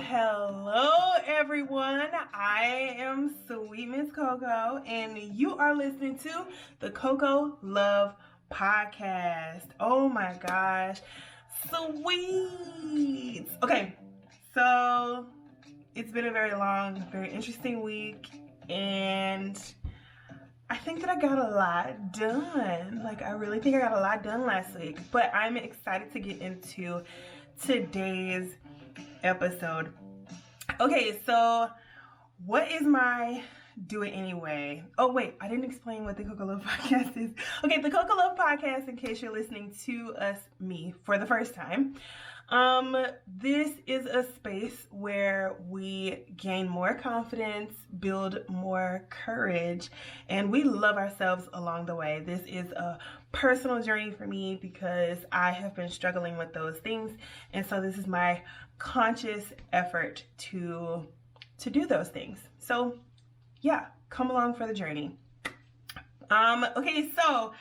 Hello everyone. I am Sweet Miss Coco and you are listening to the Coco Love Podcast. Oh my gosh, sweet. Okay, so it's been a very long, very interesting week, and I think that I got a lot done. Like, I really think I got a lot done last week, but I'm excited to get into today's episode. Okay, so what is my do it anyway? Oh wait, I didn't explain what the Coco Love Podcast is. Okay, the Coco Love Podcast, in case you're listening to me for the first time, this is a space where we gain more confidence, build more courage, and we love ourselves along the way. This is a personal journey for me because I have been struggling with those things, and so this is my conscious effort to do those things. So yeah, come along for the journey. Okay, so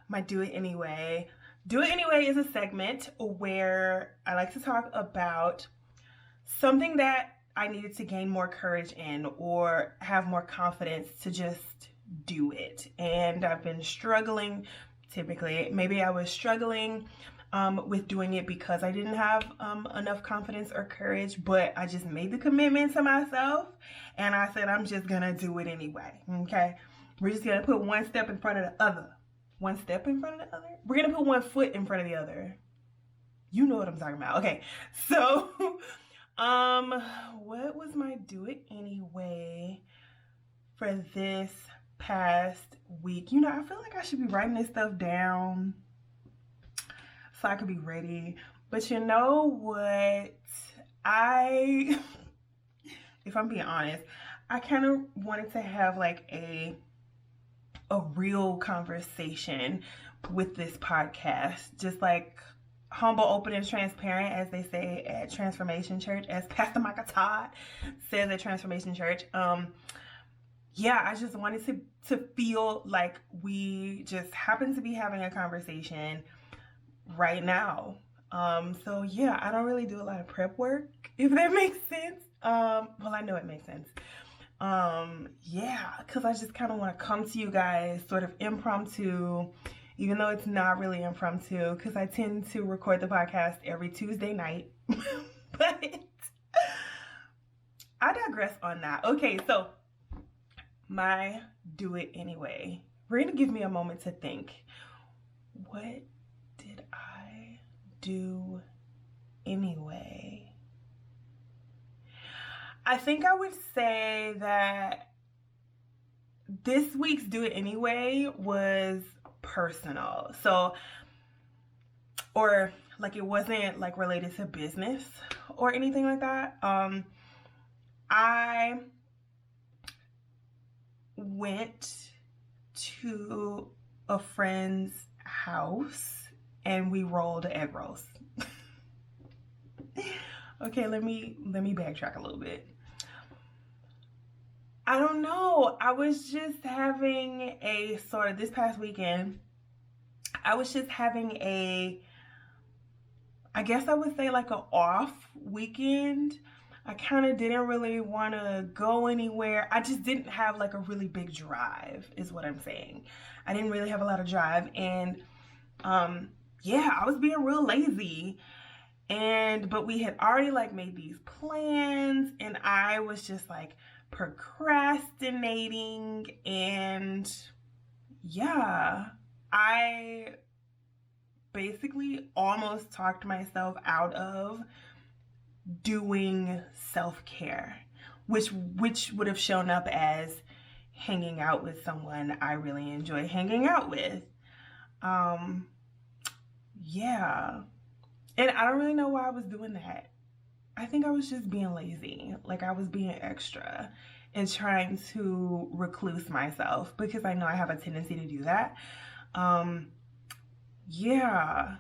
my do it anyway. Do it anyway is a segment where I like to talk about something that I needed to gain more courage in or have more confidence to just do it. And I've been struggling, typically. Maybe I was struggling with doing it because I didn't have enough confidence or courage, but I just made the commitment to myself and I said, I'm just gonna do it anyway. Okay, we're just gonna put one step in front of the other. One step in front of the other? We're gonna put one foot in front of the other. You know what I'm talking about. Okay, so what was my do it anyway for this past week? You know, I feel like I should be writing this stuff down so I could be ready. But you know what? If I'm being honest, I kind of wanted to have like a real conversation with this podcast. Just like humble, open, and transparent, as they say at Transformation Church, as Pastor Micah Todd says at Transformation Church. Yeah, I just wanted to feel like we just happen to be having a conversation right now. So yeah, I don't really do a lot of prep work, if that makes sense. Well, I know it makes sense. Yeah, because I just kind of want to come to you guys sort of impromptu, even though it's not really impromptu, because I tend to record the podcast every Tuesday night. But I digress on that. Okay, so my do it anyway. We're gonna give me a moment to think. What did I do anyway? I think I would say that this week's do it anyway was personal. So, or like it wasn't like related to business or anything like that. I went to a friend's house and we rolled egg rolls. Okay, let me backtrack a little bit. I don't know. I was just having a sort of this past weekend. I was just having I guess I would say like an off weekend. I kind of didn't really want to go anywhere. I just didn't have like a really big drive, is what I'm saying. I didn't really have a lot of drive, and yeah, I was being real lazy. But we had already like made these plans, and I was just like procrastinating, and yeah, I basically almost talked myself out of doing self-care, which would have shown up as hanging out with someone I really enjoy hanging out with. Yeah. And I don't really know why I was doing that. I think I was just being lazy. Like I was being extra and trying to recluse myself because I know I have a tendency to do that. Yeah.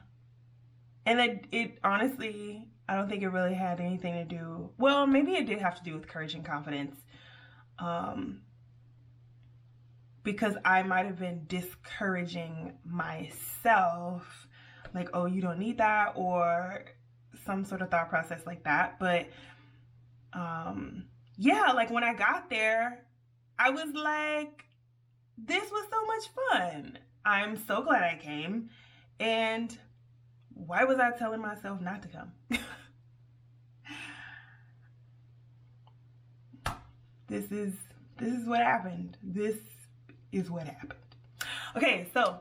And it honestly, I don't think it really had anything to do, well, maybe it did have to do with courage and confidence. because I might have been discouraging myself, like, oh, you don't need that, or some sort of thought process like that. But yeah, like when I got there, I was like, this was so much fun. I'm so glad I came. And why was I telling myself not to come? This is what happened. This is what happened. Okay, so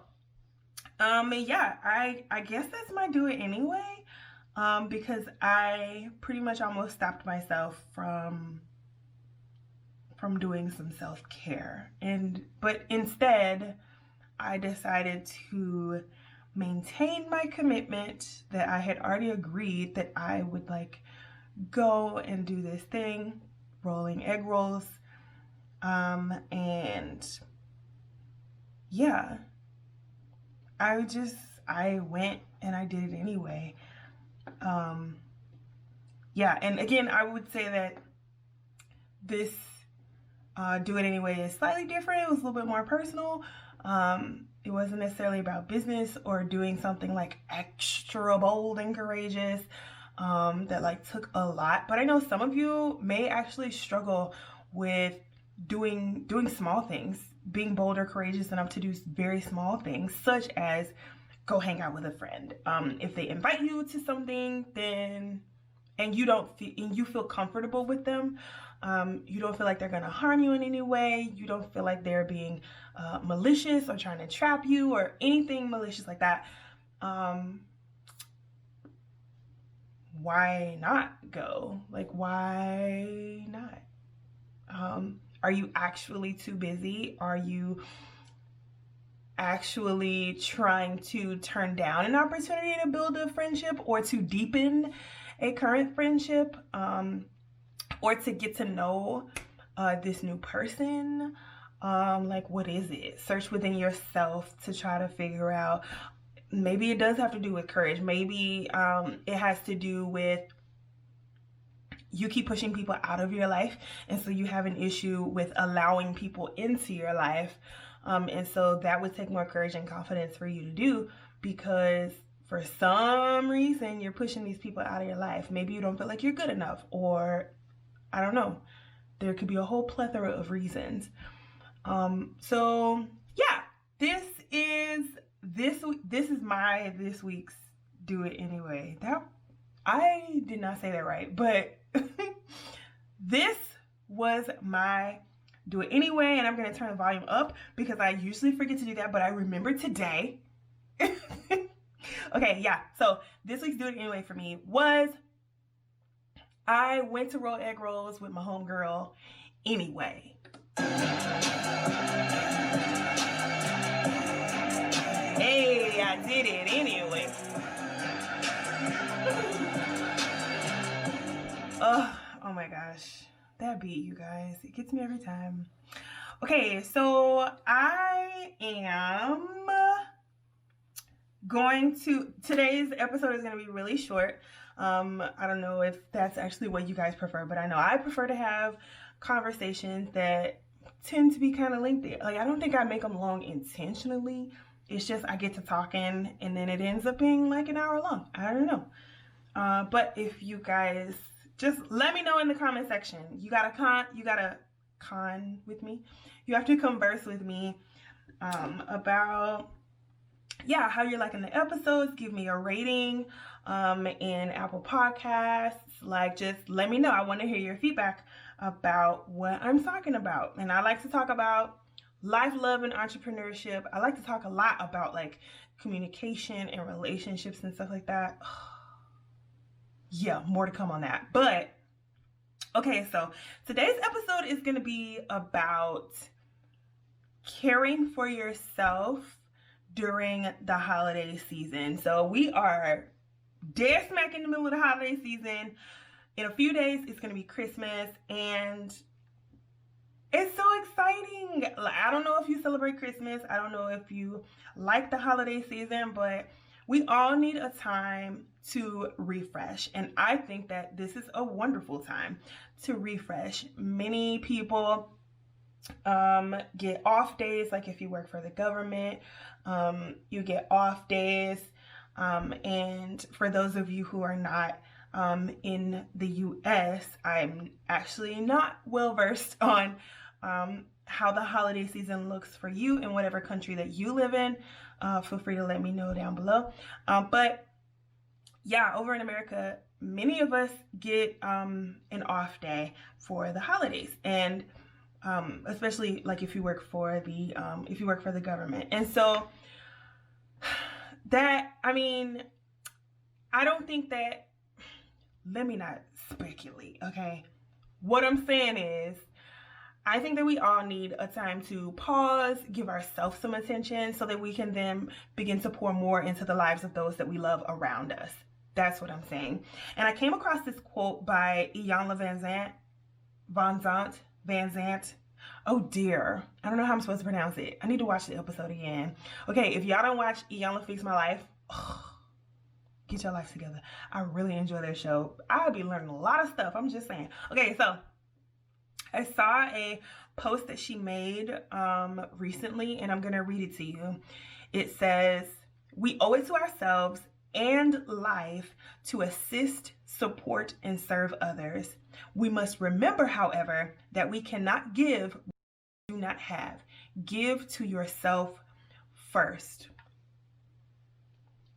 yeah, I guess that's my do it anyway. Because I pretty much almost stopped myself from doing some self-care, but instead I decided to maintain my commitment that I had already agreed that I would like go and do this thing, rolling egg rolls. And yeah, I went and I did it anyway. Yeah, and again, I would say that this do it anyway is slightly different. It was a little bit more personal. It wasn't necessarily about business or doing something like extra bold and courageous that like took a lot. But I know some of you may actually struggle with doing small things, being bold or courageous enough to do very small things, such as go hang out with a friend. If they invite you to something, then and you feel comfortable with them, you don't feel like they're gonna harm you in any way, you don't feel like they're being malicious or trying to trap you or anything malicious like that, why not go? Like, why not? Are you actually too busy? Are you actually trying to turn down an opportunity to build a friendship or to deepen a current friendship, or to get to know this new person? Like, what is it? Search within yourself to try to figure out. Maybe it does have to do with courage. Maybe it has to do with you keep pushing people out of your life, and so you have an issue with allowing people into your life. And so that would take more courage and confidence for you to do, because for some reason you're pushing these people out of your life. Maybe you don't feel like you're good enough, or I don't know. There could be a whole plethora of reasons. So yeah, this is this week's do it anyway. That I did not say that right, but this was my do it anyway, and I'm going to turn the volume up because I usually forget to do that, but I remember today. Okay, yeah, so this week's do it anyway for me was I went to roll egg rolls with my homegirl anyway. Hey, I did it anyway. Oh my gosh, that beat, you guys, it gets me every time. Okay, so I am today's episode is going to be really short. I don't know if that's actually what you guys prefer, but I know I prefer to have conversations that tend to be kind of lengthy. Like, I don't think I make them long intentionally. It's just I get to talking and then it ends up being like an hour long. I don't know. But if you guys just let me know in the comment section. You gotta con with me. You have to converse with me about, yeah, how you're liking the episodes. Give me a rating in Apple Podcasts. Like, just let me know. I want to hear your feedback about what I'm talking about. And I like to talk about life, love, and entrepreneurship. I like to talk a lot about like communication and relationships and stuff like that. Yeah, more to come on that. But okay, so today's episode is going to be about caring for yourself during the holiday season. So we are dead smack in the middle of the holiday season. In a few days, it's going to be Christmas, and it's so exciting. I don't know if you celebrate Christmas. I don't know if you like the holiday season, but we all need a time to refresh. And I think that this is a wonderful time to refresh. Many people get off days, like if you work for the government, you get off days. And for those of you who are not in the US, I'm actually not well versed on how the holiday season looks for you in whatever country that you live in. Feel free to let me know down below. But yeah, over in America, many of us get an off day for the holidays, and especially like if you work for the government. And so that, I mean, I don't think that, let me not speculate, okay? What I'm saying is, I think that we all need a time to pause, give ourselves some attention so that we can then begin to pour more into the lives of those that we love around us. That's what I'm saying. And I came across this quote by Iyanla Van Zant. Oh dear. I don't know how I'm supposed to pronounce it. I need to watch the episode again. Okay, if y'all don't watch Iyanla Fix My Life, get your life together. I really enjoy their show. I'll be learning a lot of stuff. I'm just saying. Okay, so I saw a post that she made recently, and I'm going to read it to you. It says, "We owe it to ourselves and life to assist, support, and serve others. We must remember, however, that we cannot give what we do not have. Give to yourself first."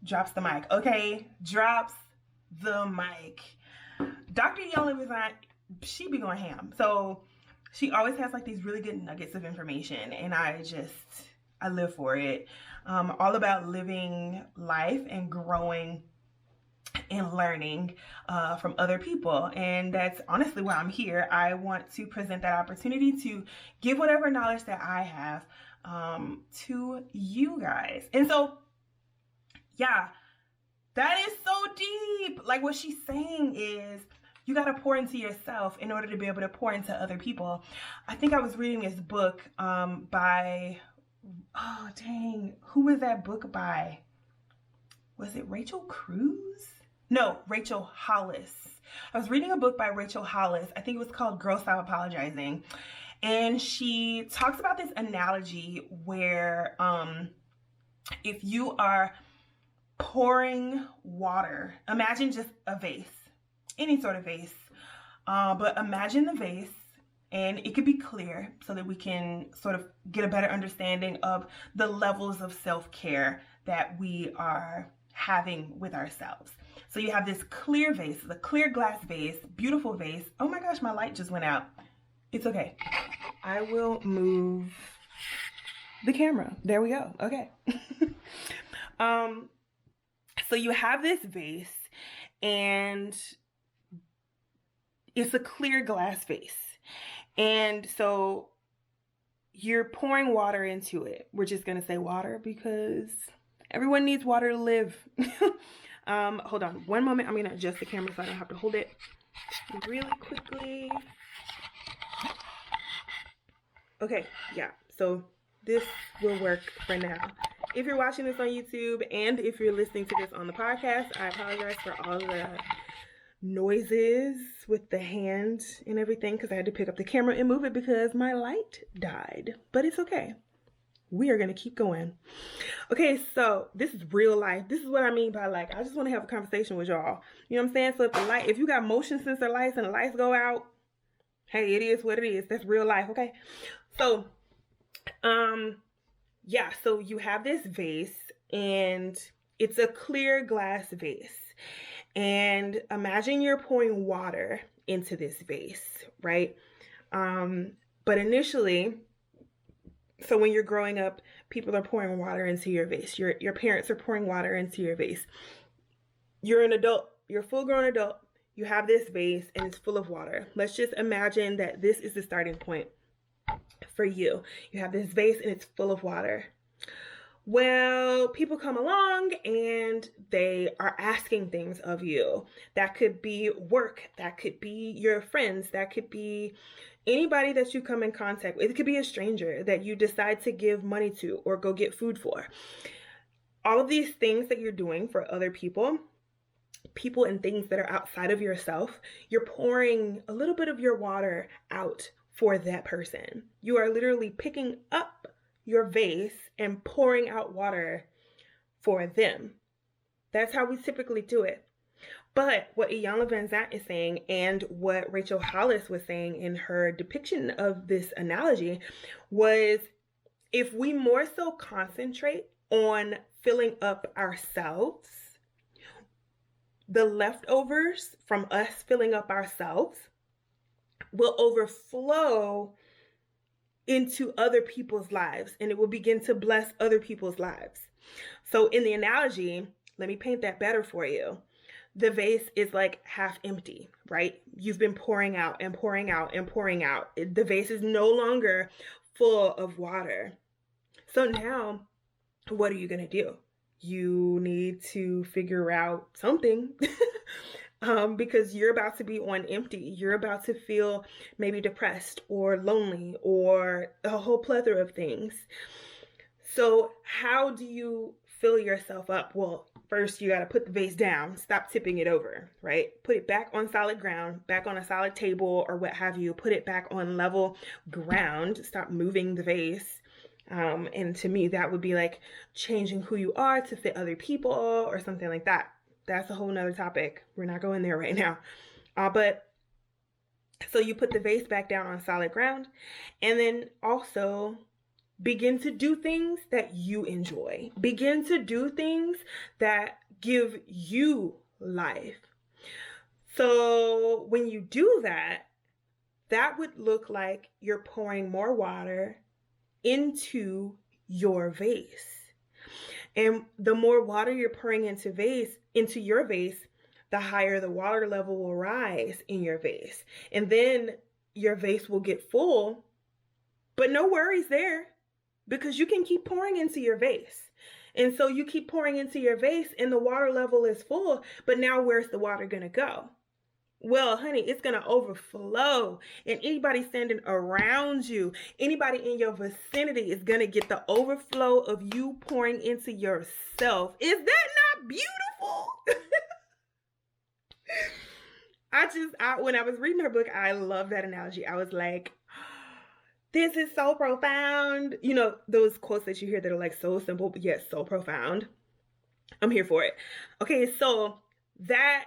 Drops the mic. Okay, drops the mic. Dr. Iyanla was on, she be going ham. So she always has like these really good nuggets of information, and I live for it. All about living life and growing and learning from other people. And that's honestly why I'm here. I want to present that opportunity to give whatever knowledge that I have to you guys. And so, yeah, that is so deep. Like, what she's saying is, you got to pour into yourself in order to be able to pour into other people. I think I was reading this book by, oh dang, who was that book by? Was it Rachel Cruz? No, Rachel Hollis. I was reading a book by Rachel Hollis. I think it was called Girl Stop Apologizing. And she talks about this analogy where if you are pouring water, imagine just a vase, any sort of vase, but imagine the vase, and it could be clear so that we can sort of get a better understanding of the levels of self-care that we are having with ourselves. So you have this clear vase, the clear glass vase, beautiful vase. Oh my gosh, my light just went out. It's okay. I will move the camera. There we go. Okay. So you have this vase, and it's a clear glass vase. And so you're pouring water into it. We're just going to say water because everyone needs water to live. Hold on one moment. I'm going to adjust the camera so I don't have to hold it really quickly. Okay, yeah. So this will work for now. If you're watching this on YouTube and if you're listening to this on the podcast, I apologize for all the noises with the hand and everything because I had to pick up the camera and move it because my light died. But it's okay. We are going to keep going. Okay, so this is real life. This is what I mean by, like, I just want to have a conversation with y'all. You know what I'm saying? So if you got motion sensor lights and the lights go out, hey, it is what it is. That's real life, okay? So, yeah, so you have this vase, and it's a clear glass vase. And imagine you're pouring water into this vase, right? But initially, so when you're growing up, people are pouring water into your vase. Your parents are pouring water into your vase. You're an adult. You're a full-grown adult. You have this vase, and it's full of water. Let's just imagine that this is the starting point for you. You have this vase, and it's full of water. Well, people come along and they are asking things of you. That could be work. That could be your friends. That could be anybody that you come in contact with. It could be a stranger that you decide to give money to or go get food for. All of these things that you're doing for other people and things that are outside of yourself, you're pouring a little bit of your water out for that person. You are literally picking up your vase and pouring out water for them. That's how we typically do it. But what Iyanla Vanzant is saying, and what Rachel Hollis was saying in her depiction of this analogy, was if we more so concentrate on filling up ourselves, the leftovers from us filling up ourselves will overflow into other people's lives, and it will begin to bless other people's lives. So in the analogy, let me paint that better for you. The vase is like half empty, right? You've been pouring out and pouring out and pouring out. The vase is no longer full of water. So now, what are you going to do? You need to figure out something because you're about to be on empty. You're about to feel maybe depressed or lonely or a whole plethora of things. So how do you fill yourself up? Well, first you got to put the vase down, stop tipping it over, right? Put it back on solid ground, back on a solid table or what have you. Put it back on level ground. Stop moving the vase. And to me, that would be like changing who you are to fit other people or something like that. That's a whole nother topic. We're not going there right now. But so you put the vase back down on solid ground, and then also begin to do things that you enjoy. Begin to do things that give you life. So when you do that, that would look like you're pouring more water into your vase. And the more water you're pouring into your vase, the higher the water level will rise in your vase. And then your vase will get full, but no worries there because you can keep pouring into your vase. And so you keep pouring into your vase and the water level is full, but now where's the water going to go? Well, honey, it's going to overflow, and anybody standing around you, anybody in your vicinity is going to get the overflow of you pouring into yourself. Is that not beautiful? When I was reading her book, I love that analogy. I was like, this is so profound. You know, those quotes that you hear that are like so simple, but yet so profound. I'm here for it. Okay, so that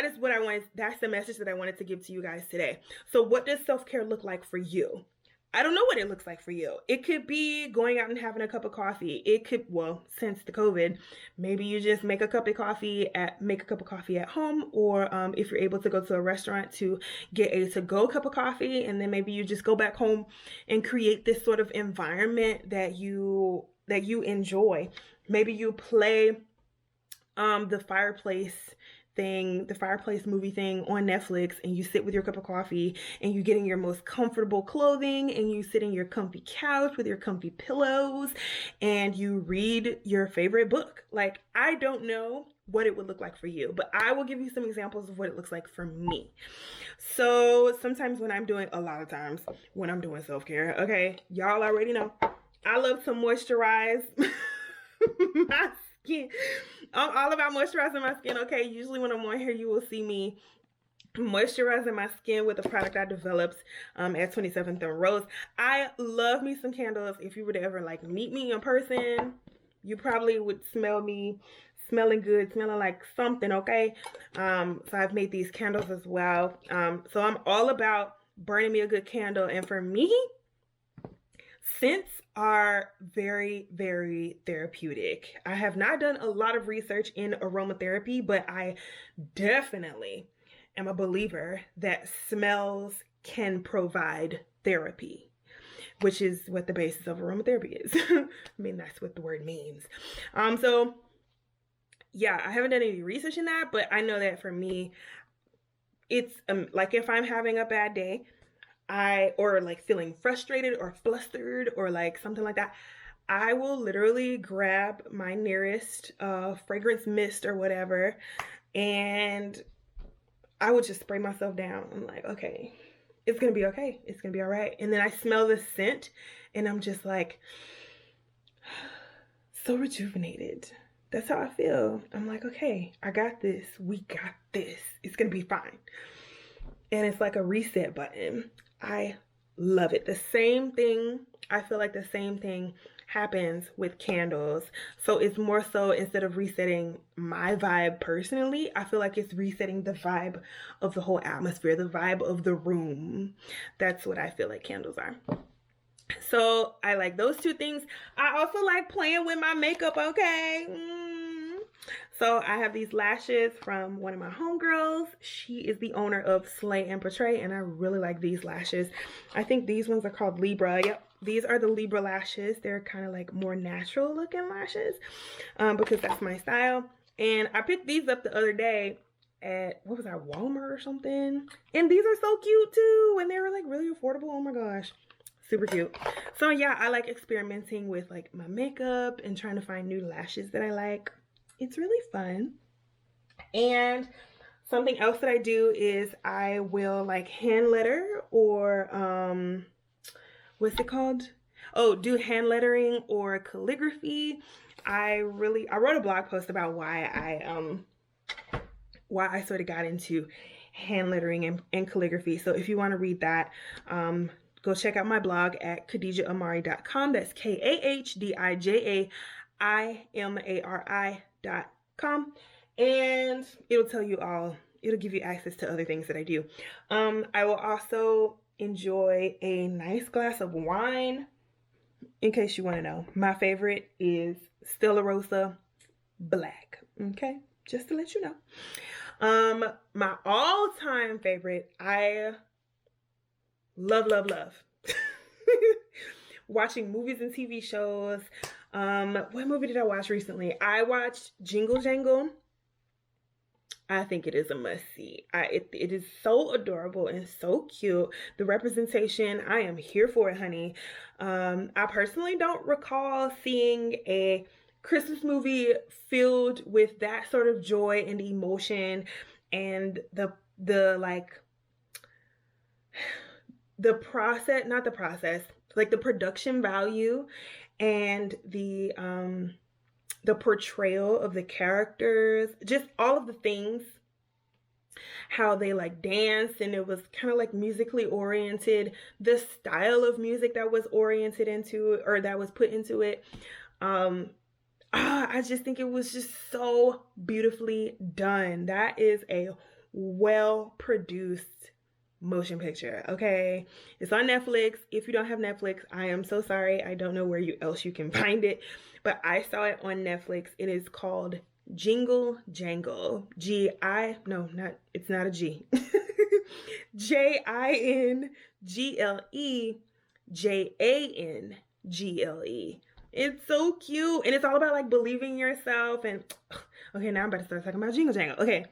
is what I wanted. That's the message that I wanted to give to you guys today. So what does self-care look like for you? I don't know what it looks like for you. It could be going out and having a cup of coffee. It could, well, since the COVID, maybe you just make a cup of coffee at home, or if you're able to go to a restaurant to get a to-go cup of coffee, and then maybe you just go back home and create this sort of environment that you enjoy. Maybe you play the fireplace movie thing on Netflix, and you sit with your cup of coffee and you get in your most comfortable clothing and you sit in your comfy couch with your comfy pillows and you read your favorite book. Like, I don't know what it would look like for you, but I will give you some examples of what it looks like for me. So sometimes when I'm doing self-care, okay, y'all already know, I love to moisturize my skin. I'm all about moisturizing my skin, okay? Usually when I'm on here, you will see me moisturizing my skin with a product I developed at 27th and Rose. I love me some candles. If you were to ever like meet me in person, you probably would smell me smelling good, smelling like something, okay? So I've made these candles as well. So I'm all about burning me a good candle. And for me, scents are very, very therapeutic. I have not done a lot of research in aromatherapy, but I definitely am a believer that smells can provide therapy, which is what the basis of aromatherapy is. I mean, that's what the word means. So yeah, I haven't done any research in that, but I know that for me, it's like if I'm having a bad day, or like feeling frustrated or flustered or like something like that, I will literally grab my nearest fragrance mist or whatever, and I would just spray myself down. I'm like, okay, it's gonna be okay. It's gonna be all right. And then I smell the scent and I'm just like, so rejuvenated. That's how I feel. I'm like, okay, I got this. We got this. It's gonna be fine. And it's like a reset button. I love it. The same thing, I feel like the same thing happens with candles. So it's more so, instead of resetting my vibe personally, I feel like it's resetting the vibe of the whole atmosphere, the vibe of the room. That's what I feel like candles are. So I like those two things. I also like playing with my makeup, okay? So I have these lashes from one of my homegirls. She is the owner of Slay and Portray, and I really like these lashes. I think these ones are called Libra. Yep, these are the Libra lashes. They're kind of like more natural looking lashes because that's my style. And I picked these up the other day at, what was that, Walmart or something? And these are so cute too, and they were like really affordable. Oh my gosh. Super cute. So yeah, I like experimenting with like my makeup and trying to find new lashes that I like. It's really fun. And something else that I do is I will like hand letter or what's it called? Oh, do hand lettering or calligraphy. I wrote a blog post about why I sort of got into hand lettering and calligraphy. So if you want to read that, go check out my blog at KahdijaImari.com. That's KahdijaImari.com. And it'll tell you all, it'll give you access to other things that I do. I will also enjoy a nice glass of wine. In case you want to know, my favorite is Stella Rosa Black. Okay, just to let you know. My all-time favorite, I love watching movies and TV shows. What movie did I watch recently? I watched Jingle Jangle. I think it is a must-see. It is so adorable and so cute. The representation, I am here for it, honey. I personally don't recall seeing a Christmas movie filled with that sort of joy and emotion, and the production value and the portrayal of the characters, just all of the things, how they like dance, and it was kind of like musically oriented, the style of music that was oriented into it, or that was put into it. I just think it was just so beautifully done. That is a well-produced motion picture, okay? It's on Netflix. If you don't have Netflix, I am so sorry. I don't know where else you can find it, but I saw it on Netflix. It is called Jingle Jangle. It's not a G. JINGLEJANGLE. It's so cute, and it's all about like believing in yourself. And okay, now I'm about to start talking about Jingle Jangle. Okay,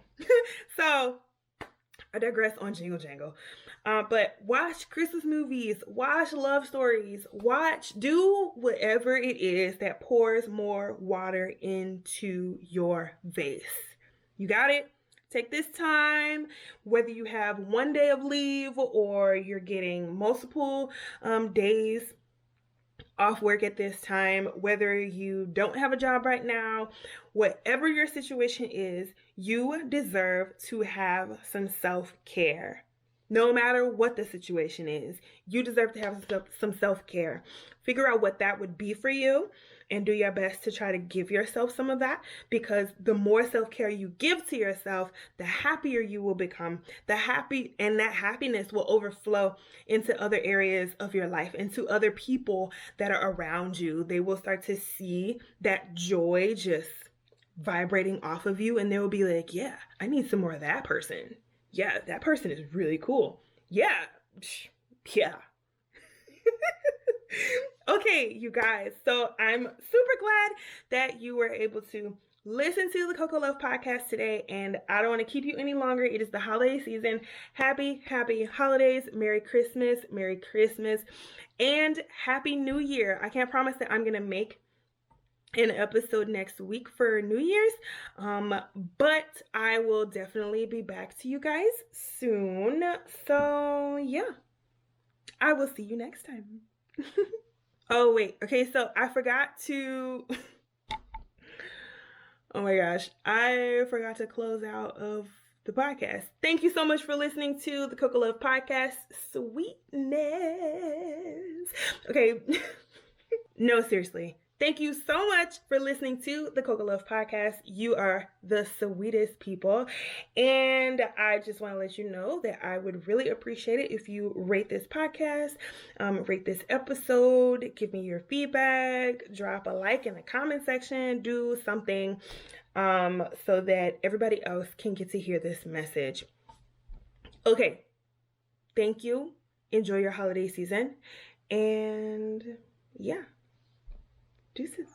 so I digress on Jingle Jangle. But watch Christmas movies, watch love stories, do whatever it is that pours more water into your vase. You got it? Take this time, whether you have one day of leave or you're getting multiple days off work at this time, whether you don't have a job right now, whatever your situation is, you deserve to have some self-care. No matter what the situation is, you deserve to have some self-care. Figure out what that would be for you and do your best to try to give yourself some of that, because the more self-care you give to yourself, the happier you will become. That happiness will overflow into other areas of your life, into other people that are around you. They will start to see that joy just vibrating off of you, and they will be like, yeah, I need some more of that person. Yeah, that person is really cool. Yeah. Okay, you guys, so I'm super glad that you were able to listen to the Coco Love podcast today, and I don't want to keep you any longer. It is the holiday season. Happy holidays. Merry Christmas, and Happy New Year. I can't promise that I'm going to make an episode next week for New Year's, but I will definitely be back to you guys soon. So yeah, I will see you next time. Oh wait, okay, so I forgot to oh my gosh, I forgot to close out of the podcast. Thank you so much for listening to the Cocoa Love Podcast. Sweetness. Okay. No, seriously. Thank you so much for listening to the Cocoa Love Podcast. You are the sweetest people. And I just want to let you know that I would really appreciate it if you rate this podcast, rate this episode, give me your feedback, drop a like in the comment section, do something so that everybody else can get to hear this message. Okay. Thank you. Enjoy your holiday season. And yeah. Deuces.